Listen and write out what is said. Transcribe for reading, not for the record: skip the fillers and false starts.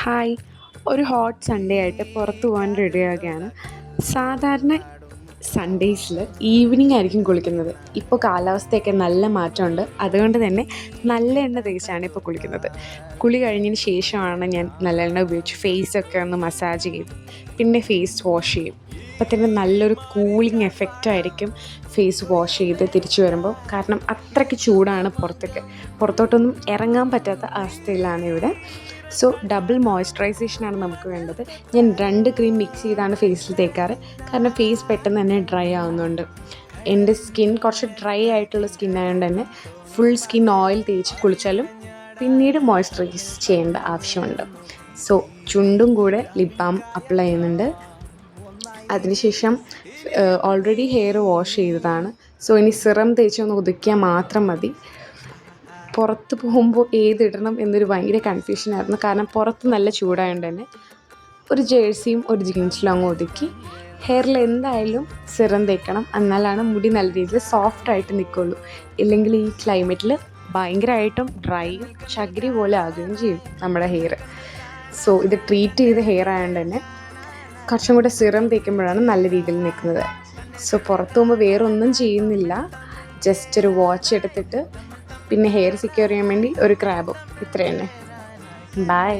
Hi. ഒരു hot Sunday ആയിട്ട് പുറത്ത് പോകാൻ റെഡിയാകുകയാണ്. സാധാരണ സൺഡേയ്സിൽ ഈവനിംഗ് ആയിരിക്കും കുളിക്കുന്നത്. ഇപ്പോൾ കാലാവസ്ഥയൊക്കെ നല്ല മാറ്റമുണ്ട്. അതുകൊണ്ട് തന്നെ നല്ല എണ്ണ തേച്ചാണ് ഇപ്പോൾ കുളിക്കുന്നത്. കുളി കഴിഞ്ഞതിന് ശേഷമാണ് ഞാൻ നല്ലെണ്ണ ഉപയോഗിച്ച് ഫേസൊക്കെ ഒന്ന് മസാജ് ചെയ്ത് പിന്നെ ഫേസ് വാഷ് ചെയ്യും. അപ്പോൾ തന്നെ നല്ലൊരു കൂളിംഗ് എഫക്റ്റായിരിക്കും ഫേസ് വാഷ് ചെയ്ത് തിരിച്ചു വരുമ്പോൾ. കാരണം അത്രയ്ക്ക് ചൂടാണ് പുറത്തോട്ടൊന്നും ഇറങ്ങാൻ പറ്റാത്ത അവസ്ഥയിലാണ് ഇവിടെ. സോ ഡബിൾ മോയ്സ്ചറൈസേഷനാണ് നമുക്ക് വേണ്ടത്. ഞാൻ 2 ക്രീം മിക്സ് ചെയ്താണ് ഫേസിൽ തേക്കാറ്. കാരണം ഫേസ് പെട്ടെന്ന് തന്നെ ഡ്രൈ ആവുന്നുണ്ട്. എൻ്റെ സ്കിൻ കുറച്ച് ഡ്രൈ ആയിട്ടുള്ള സ്കിൻ ആയതുകൊണ്ട് തന്നെ ഫുൾ സ്കിൻ ഓയിൽ തേച്ച് കുളിച്ചാലും പിന്നീട് മോയ്സ്ചറൈസ് ചെയ്യേണ്ട ആവശ്യമുണ്ട്. സോ ചുണ്ടും കൂടെ ലിപ് ബാം അപ്ലൈ ചെയ്യുന്നുണ്ട്. അതിനുശേഷം ഓൾറെഡി ഹെയർ വാഷ് ചെയ്തതാണ്. സോ ഇനി സിറം തേച്ച് ഒന്ന് ഒതുക്കിയാൽ മാത്രം മതി. പുറത്ത് പോകുമ്പോൾ ഏതിടണം എന്നൊരു ഭയങ്കര കൺഫ്യൂഷനായിരുന്നു. കാരണം പുറത്ത് നല്ല ചൂടായതുകൊണ്ട് തന്നെ ഒരു ജേഴ്സിയും ഒരു ജീൻസിലും അങ്ങ് ഒതുക്കി. ഹെയറിൽ എന്തായാലും സിറം തേക്കണം, എന്നാലാണ് മുടി നല്ല രീതിയിൽ സോഫ്റ്റായിട്ട് നിൽക്കുള്ളൂ. ഇല്ലെങ്കിൽ ഈ ക്ലൈമറ്റിൽ ഭയങ്കരമായിട്ടും ഡ്രൈയും ചകിരി പോലെ ആകുകയും ചെയ്യും നമ്മുടെ ഹെയർ. സോ ഇത് ട്രീറ്റ് ചെയ്ത ഹെയർ ആയതുകൊണ്ട് തന്നെ കുറച്ചും കൂടെ സിറം തേക്കുമ്പോഴാണ് നല്ല രീതിയിൽ നിൽക്കുന്നത്. സോ പുറത്ത് പോകുമ്പോൾ വേറെ ഒന്നും ചെയ്യുന്നില്ല. ജസ്റ്റ് ഒരു വാച്ച് എടുത്തിട്ട് പിന്നെ ഹെയർ സെക്യൂർ ചെയ്യാൻ വേണ്ടി ഒരു ക്രാബും. ഇത്ര തന്നെ. ബൈ.